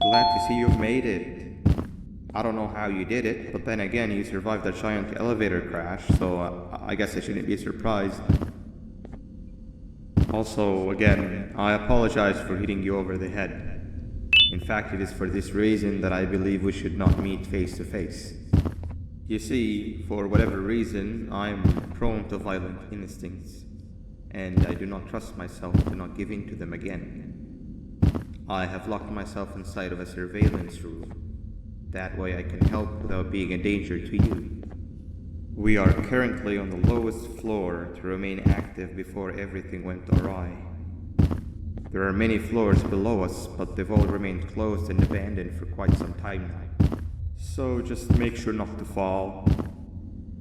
Glad to see you've made it. I don't know how you did it, but then again, you survived a giant elevator crash, so I guess I shouldn't be surprised. Also, again, I apologize for hitting you over the head. In fact, it is for this reason that I believe we should not meet face to face. You see, for whatever reason, I am prone to violent instincts, and I do not trust myself to not give in to them again. I have locked myself inside of a surveillance room. That way I can help without being a danger to you. We are currently on the lowest floor to remain active before everything went awry. There are many floors below us, but they've all remained closed and abandoned for quite some time now. So just make sure not to fall.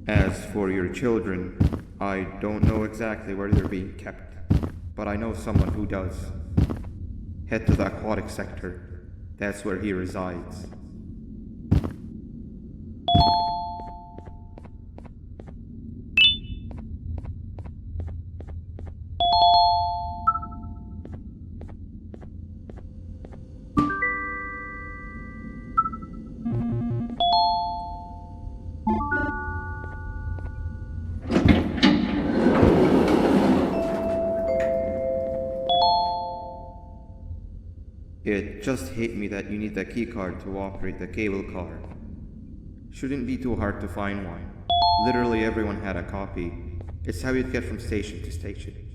As for your children, I don't know exactly where they're being kept, but I know someone who does. Head to the aquatic sector. That's where he resides. It just hit me that you need the keycard to operate the cable car. Shouldn't be too hard to find one. Literally everyone had a copy. It's how you'd get from station to station.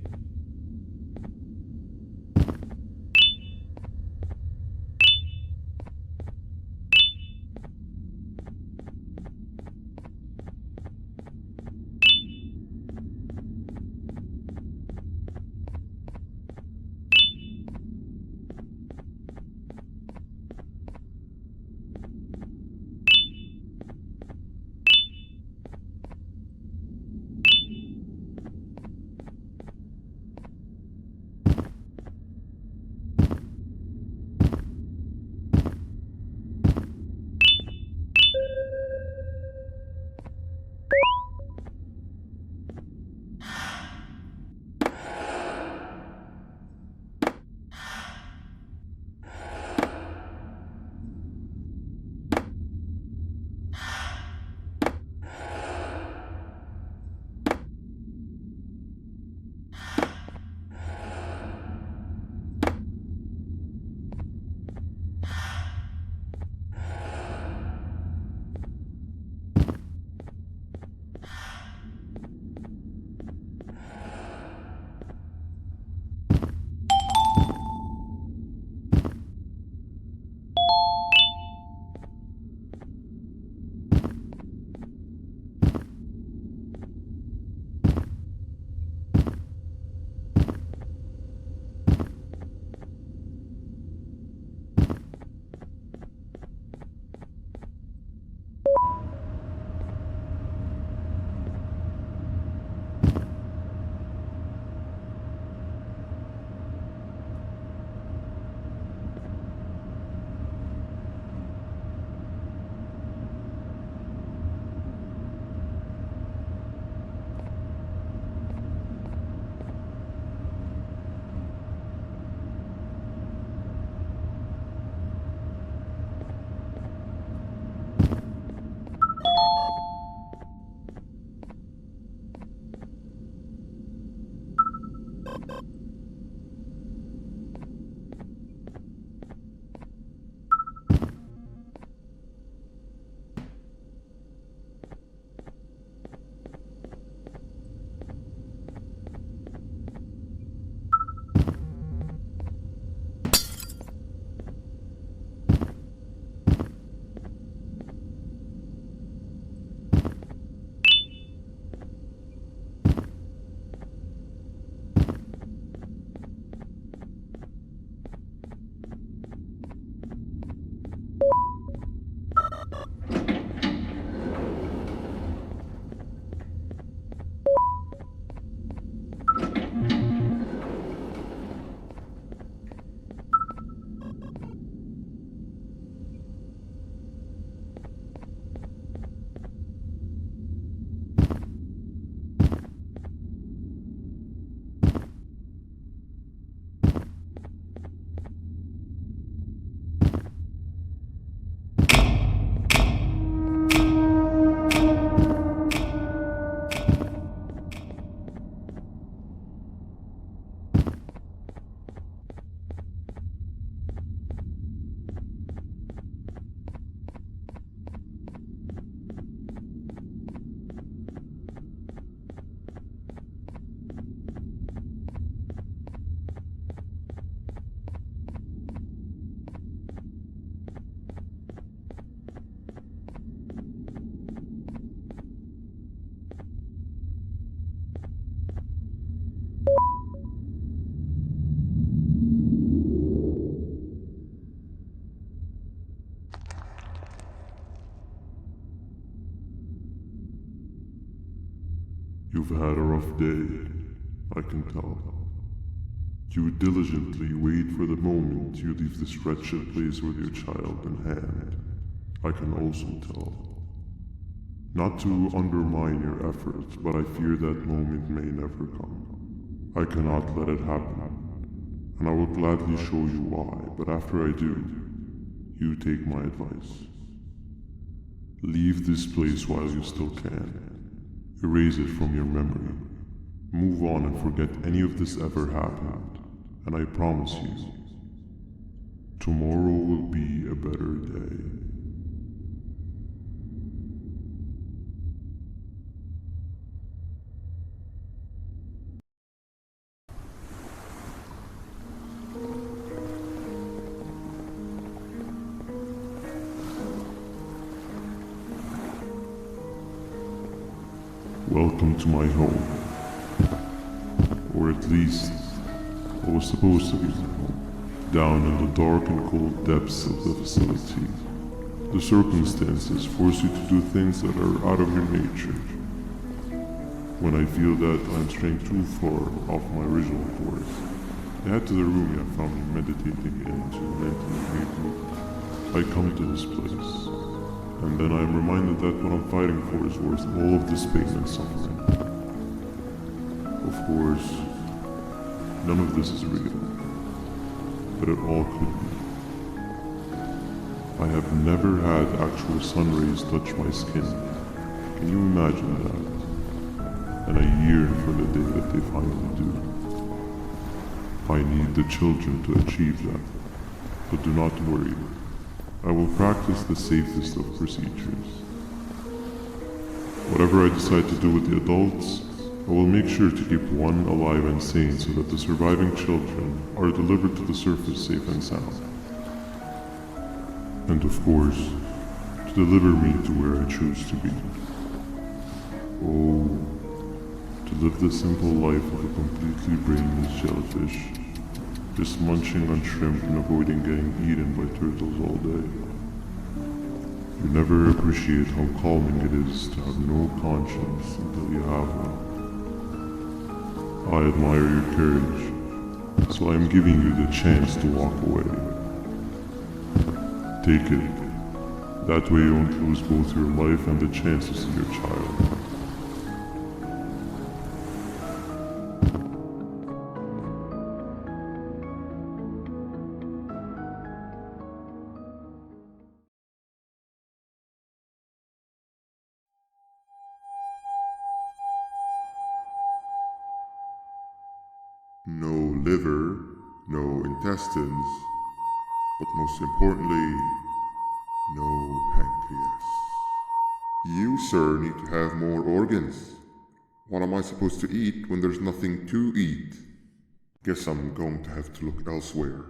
had a rough day, I can tell. You diligently wait for the moment you leave this wretched place with your child in hand. I can also tell. Not to undermine your efforts, but I fear that moment may never come. I cannot let it happen, and I will gladly show you why, but after I do, you take my advice. Leave this place while you still can. Erase it from your memory. Move on and forget any of this ever happened, and I promise you, tomorrow will be a better day. Welcome to my home. Or at least, what was supposed to be my home. Down in the dark and cold depths of the facility, the circumstances force you to do things that are out of your nature. When I feel that I'm straying too far off my original course, I head to the room you have found me meditating in to mentally make me. I come to this place, and then I am reminded that what I'm fighting for is worth all of this pain and suffering. Of course, none of this is real, but it all could be. I have never had actual sun rays touch my skin. Can you imagine that? And I yearn for the day that they finally do. I need the children to achieve that, but do not worry. I will practice the safest of procedures. Whatever I decide to do with the adults, I will make sure to keep one alive and sane so that the surviving children are delivered to the surface safe and sound. And of course, to deliver me to where I choose to be. Oh, to live the simple life of a completely brainless jellyfish, just munching on shrimp and avoiding getting eaten by turtles all day. You never appreciate how calming it is to have no conscience until you have one. I admire your courage, so I am giving you the chance to walk away. Take it. That way you won't lose both your life and the chance to see your child. No liver, no intestines, but most importantly, no pancreas. You, sir, need to have more organs. What am I supposed to eat when there's nothing to eat? Guess I'm going to have to look elsewhere.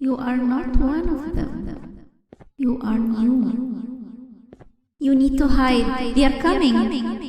You are not one of them. You are new. You need to hide. They are coming.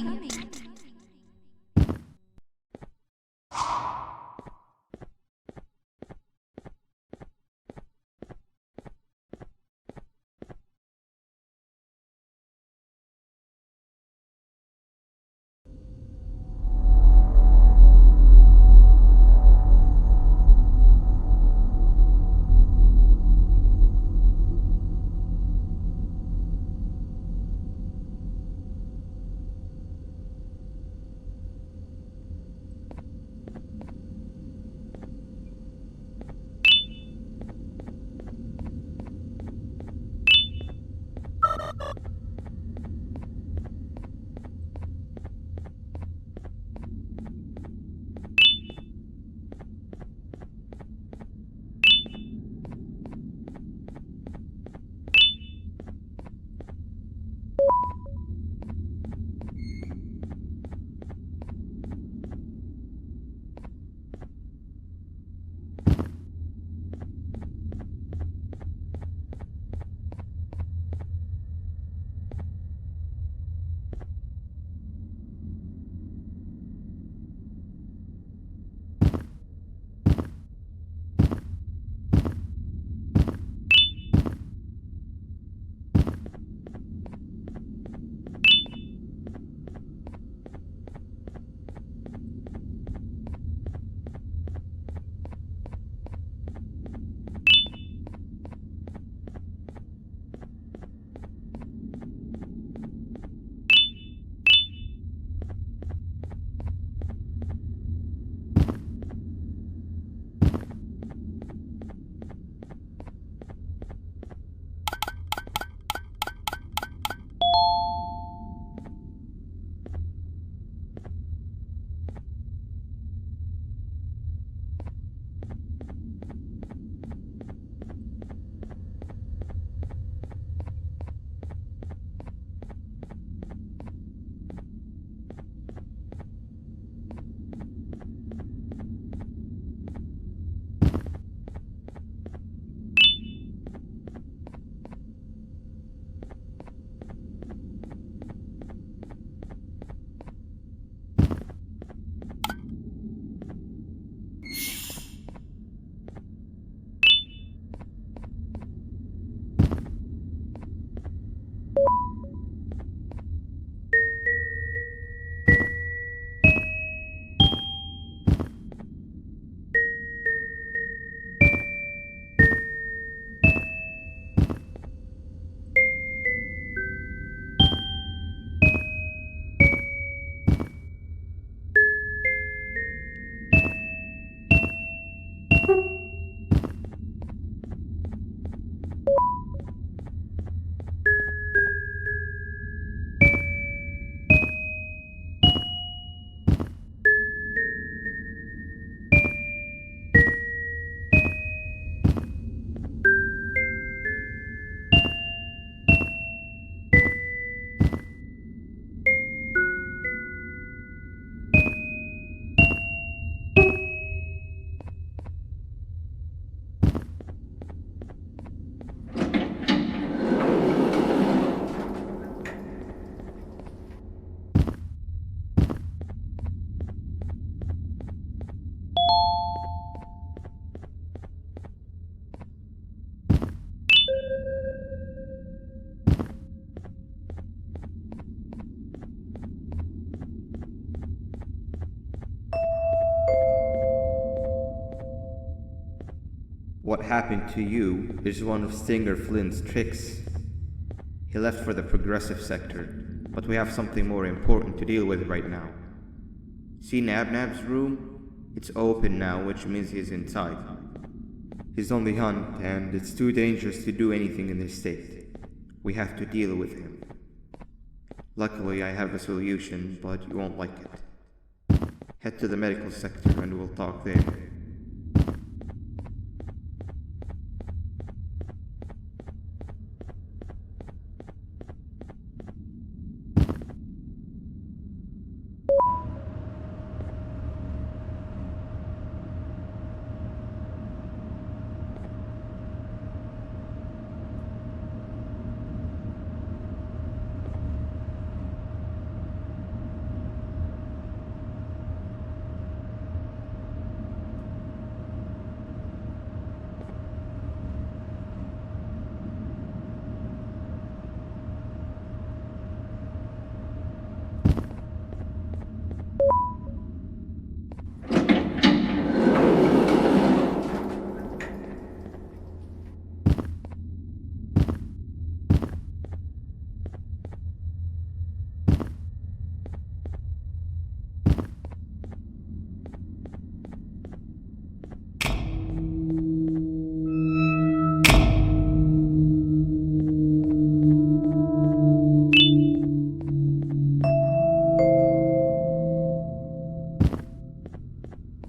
What happened to you is one of Stinger Flynn's tricks. He left for the progressive sector, but we have something more important to deal with right now. See Nabnab's room? It's open now, which means he's inside. He's on the hunt, and it's too dangerous to do anything in this state. We have to deal with him. Luckily, I have a solution, but you won't like it. Head to the medical sector and we'll talk there.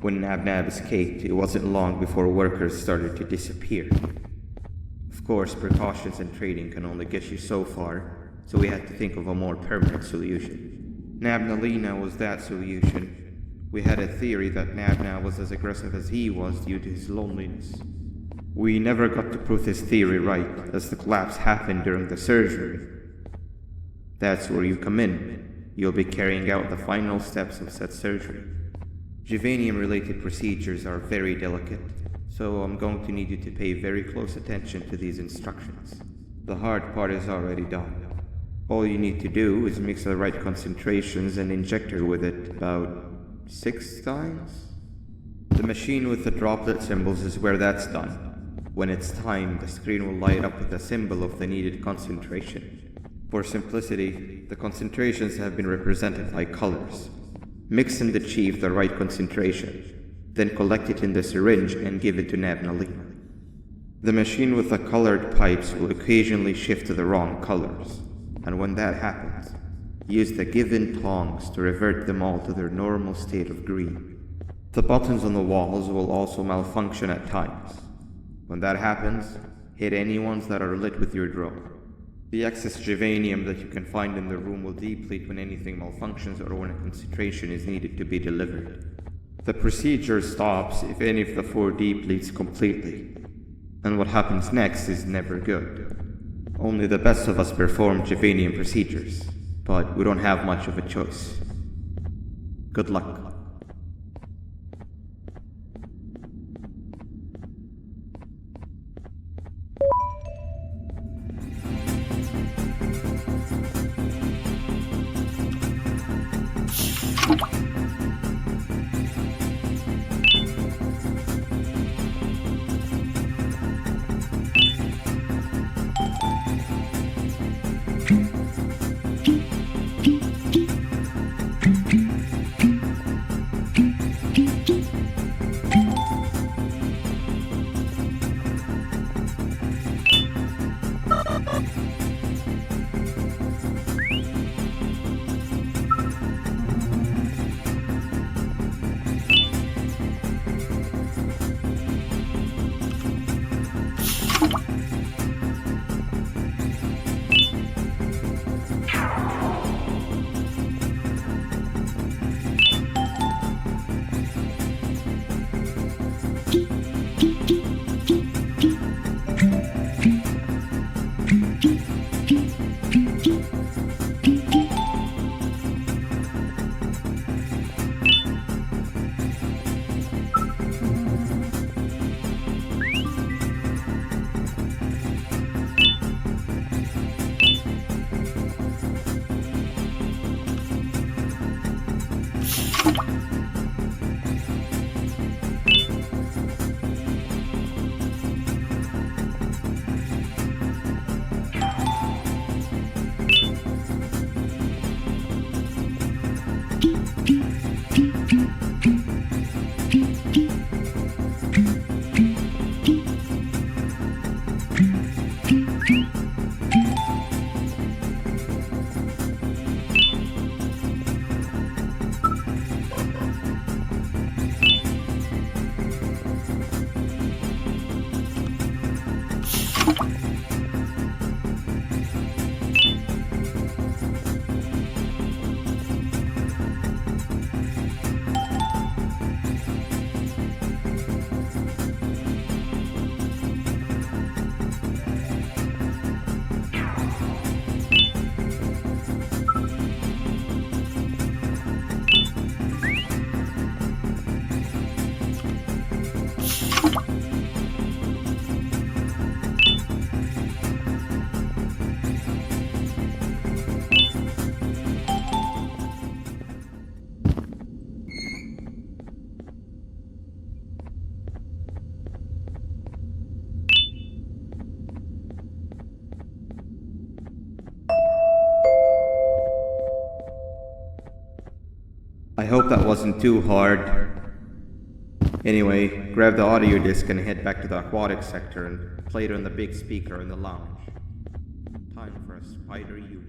When Nabnab escaped, it wasn't long before workers started to disappear. Of course, precautions and trading can only get you so far, so we had to think of a more permanent solution. Nabnalina was that solution. We had a theory that Nabna was as aggressive as he was due to his loneliness. We never got to prove this theory right, as the collapse happened during the surgery. That's where you come in. You'll be carrying out the final steps of said surgery. Juvanium-related procedures are very delicate, so I'm going to need you to pay very close attention to these instructions. The hard part is already done. All you need to do is mix the right concentrations and inject her with it about 6 times? The machine with the droplet symbols is where that's done. When it's time, the screen will light up with a symbol of the needed concentration. For simplicity, the concentrations have been represented by colors. Mix and achieve the right concentration, then collect it in the syringe and give it to Nabnalina. The machine with the colored pipes will occasionally shift to the wrong colors, and when that happens, use the given tongs to revert them all to their normal state of green. The buttons on the walls will also malfunction at times. When that happens, hit any ones that are lit with your drone. The excess juvanium that you can find in the room will deplete when anything malfunctions or when a concentration is needed to be delivered. The procedure stops if any of the 4 depletes completely, and what happens next is never good. Only the best of us perform juvanium procedures, but we don't have much of a choice. Good luck. I hope that wasn't too hard. Anyway, grab the audio disc and head back to the aquatic sector and play it on the big speaker in the lounge. Time for a spider union.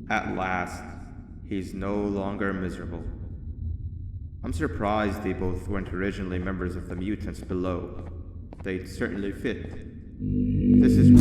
At last, he's no longer miserable. I'm surprised they both weren't originally members of the mutants below. They'd certainly fit. This is...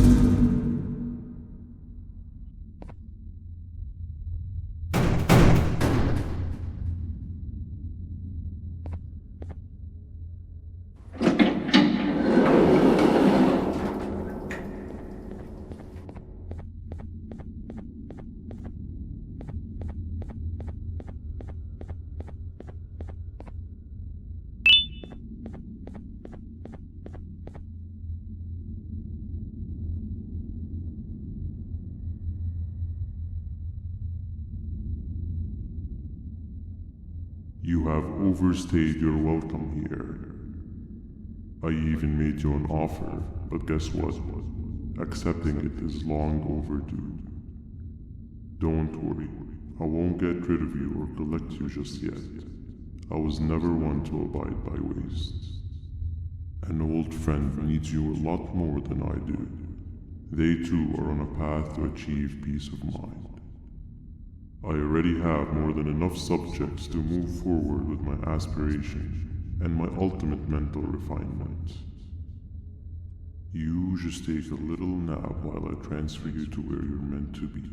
You have overstayed your welcome here. I even made you an offer, but guess what? Accepting it is long overdue. Don't worry, I won't get rid of you or collect you just yet. I was never one to abide by waste. An old friend needs you a lot more than I do. They too are on a path to achieve peace of mind. I already have more than enough subjects to move forward with my aspiration and my ultimate mental refinement. You just take a little nap while I transfer you to where you're meant to be.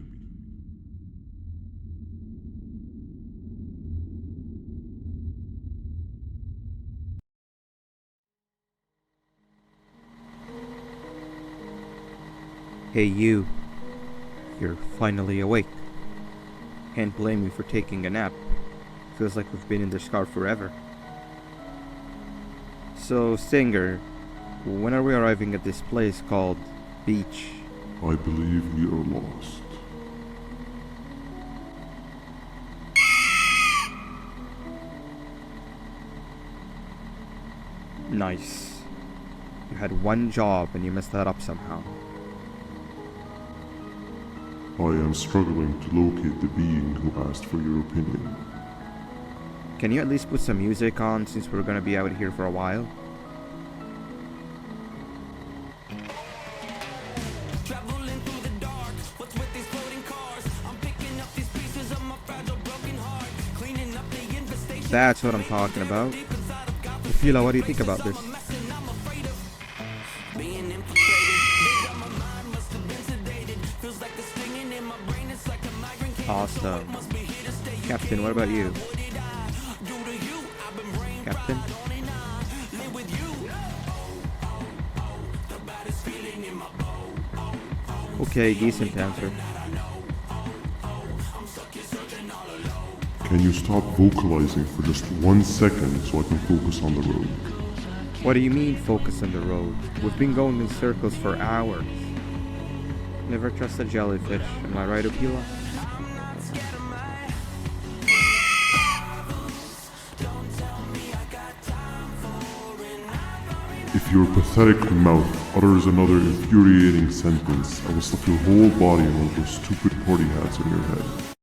Hey you. You're finally awake. Can't blame you for taking a nap. Feels like we've been in this car forever. So, Singer, when are we arriving at this place called Beach? I believe we are lost. Nice. You had one job and you messed that up somehow. I am struggling to locate the being who asked for your opinion. Can you at least put some music on since we're gonna be out here for a while? Traveling through the dark, what's with these floating cars? I'm picking up these pieces of my fragile broken heart, cleaning up the infestation. That's what I'm talking about. Fila, what do you think about this? Being infiltrated, they got my mind, must have been sedated. Feels like the stinging in my brain, it's like a migraine came. Awesome. Must be here to stay. Captain, what about you? What did I do to you? I've been brain Captain? on and on, live with you. The baddest feeling in my bones. Okay, decent answer. Can you stop vocalizing for just 1 second so I can focus on the road? What do you mean focus on the road? We've been going in circles for hours. Never trust a jellyfish, am I right, Opila? If your pathetic mouth utters another infuriating sentence, I will slap your whole body in one of those stupid party hats on your head.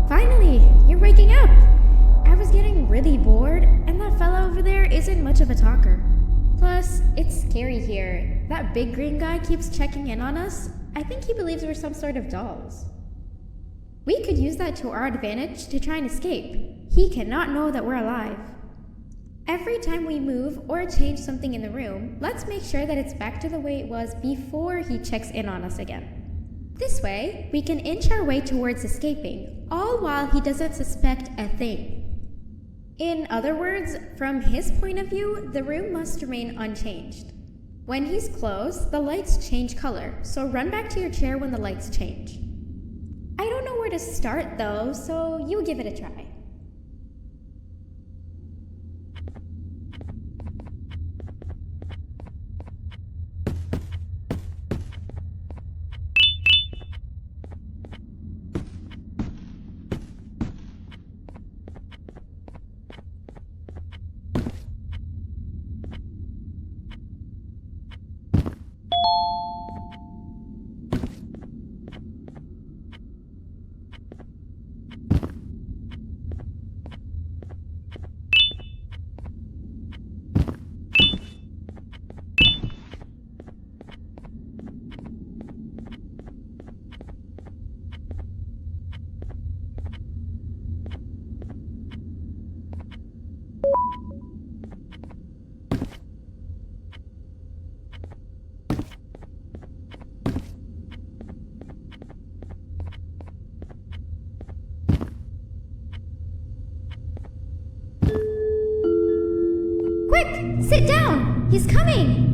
Finally, you're waking up! I was getting really bored, and that fella over there isn't much of a talker. Plus, it's scary here. That big green guy keeps checking in on us. I think he believes we're some sort of dolls. We could use that to our advantage to try and escape. He cannot know that we're alive. Every time we move or change something in the room, let's make sure that it's back to the way it was before he checks in on us again. This way, we can inch our way towards escaping, all while he doesn't suspect a thing. In other words, from his point of view, the room must remain unchanged. When he's close, the lights change color, so run back to your chair when the lights change. I don't know where to start though, so you give it a try. He's coming!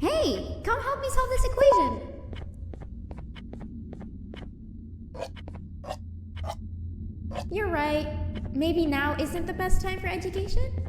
Hey, come help me solve this equation. You're right. Maybe now isn't the best time for education?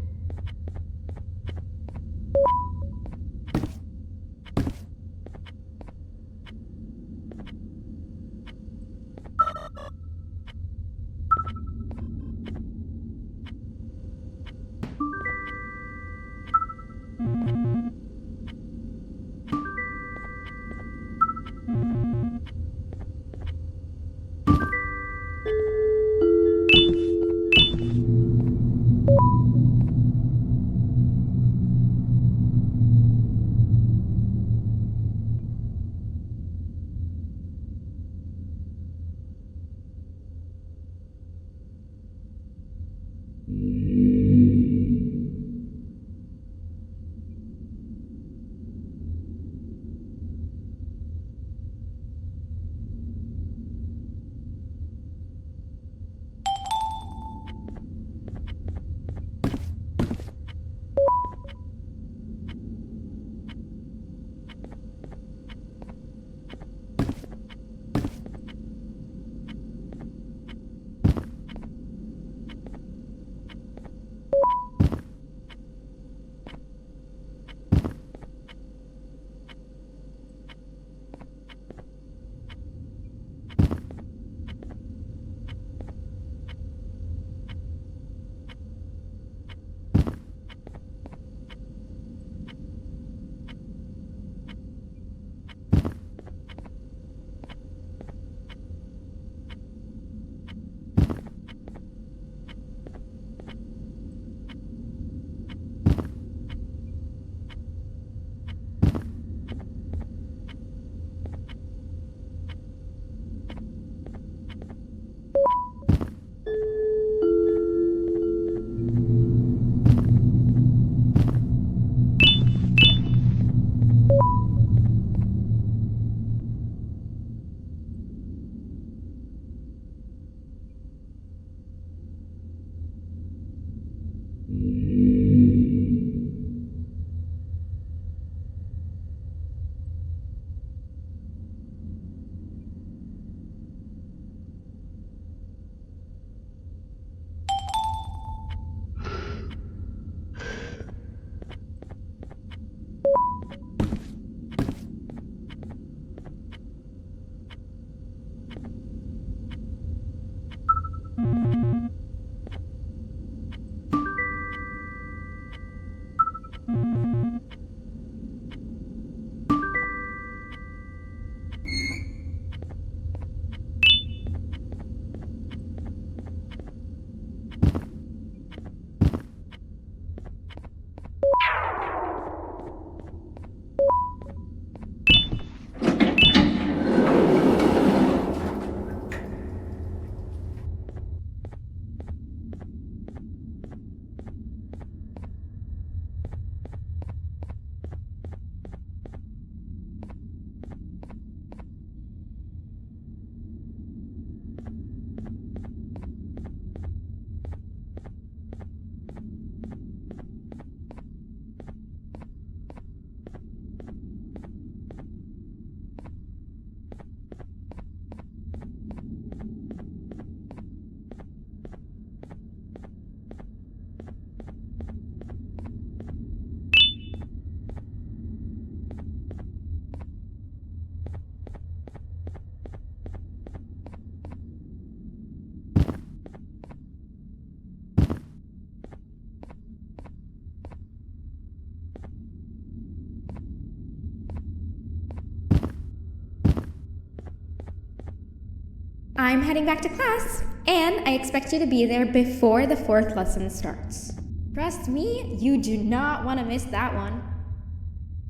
I'm heading back to class, and I expect you to be there before the fourth lesson starts. Trust me, you do not want to miss that one.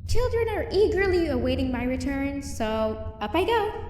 Children are eagerly awaiting my return, so up I go.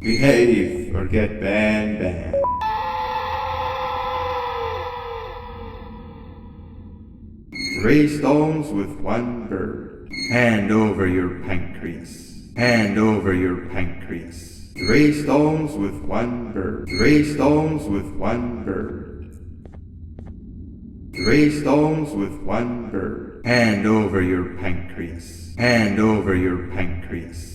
Behave or get banned. 3 stones with 1 bird. Hand over your pancreas. Hand over your pancreas. 3 stones with 1 bird. 3 stones with 1 bird. 3 stones with 1 bird. Hand over your pancreas. Hand over your pancreas.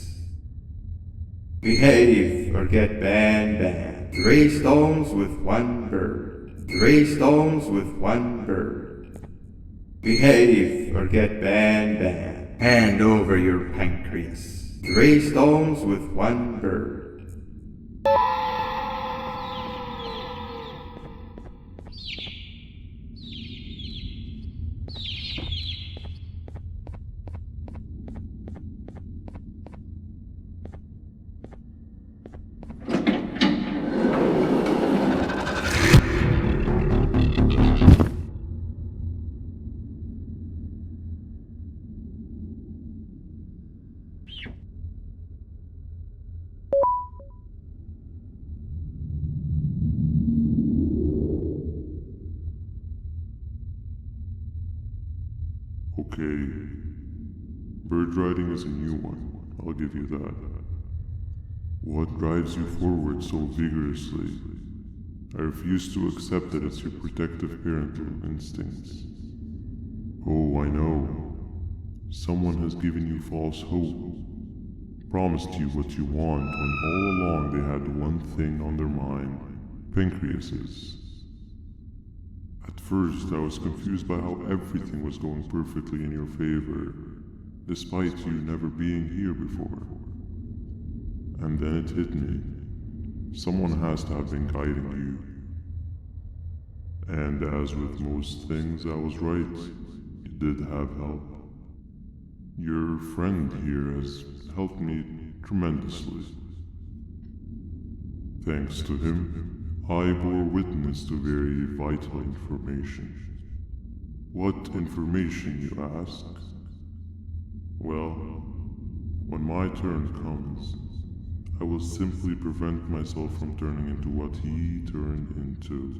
Behave or get banned. 3 stones with 1 bird. 3 stones with 1 bird. Behave or get banned. Hand over your pancreas. 3 stones with 1 bird. Okay. Bird riding is a new one, I'll give you that. What drives you forward so vigorously? I refuse to accept that it's your protective parental instincts. Oh, I know. Someone has given you false hope. Promised you what you want when all along they had one thing on their mind. Pancreases. At first, I was confused by how everything was going perfectly in your favor, despite you never being here before. And then it hit me. Someone has to have been guiding you. And as with most things, I was right. You did have help. Your friend here has helped me tremendously. Thanks to him, I bore witness to very vital information. What information, you ask? Well, when my turn comes, I will simply prevent myself from turning into what he turned into.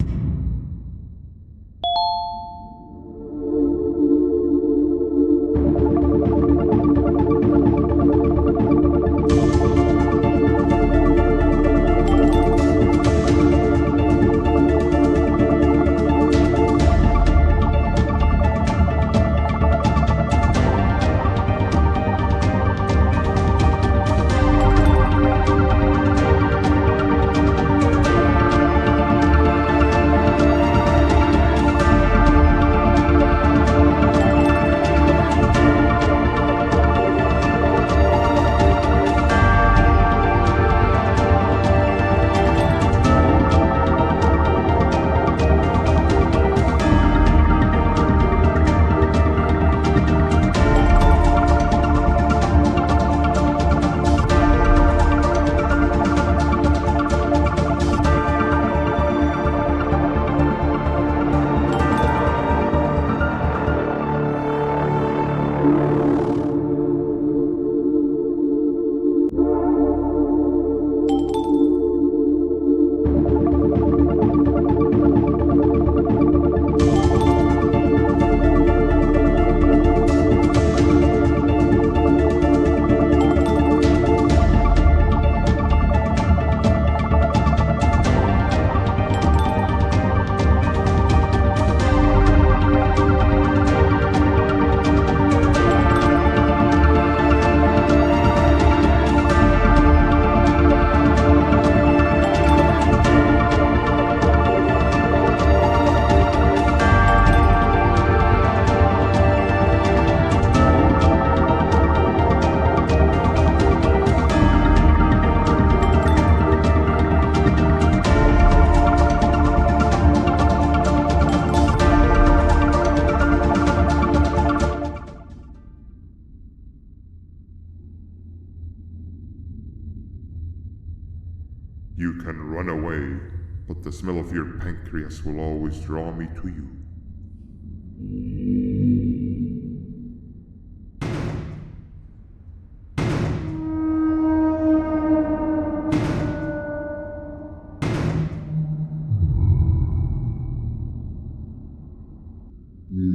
You can run away, but the smell of your pancreas will always draw me to you. Stop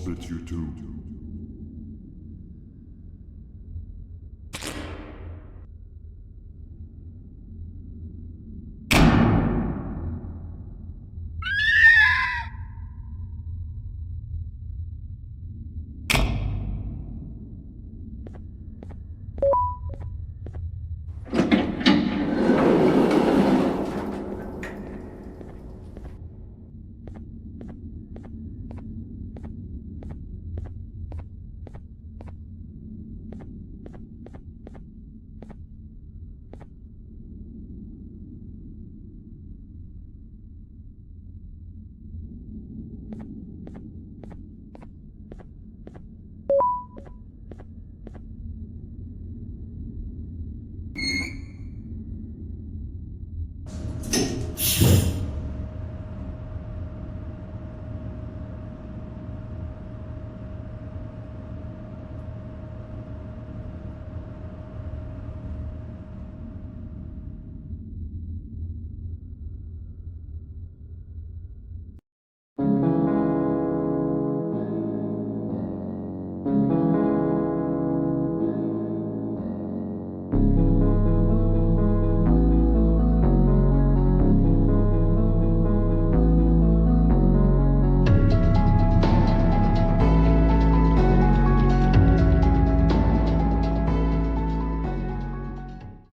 it, you two.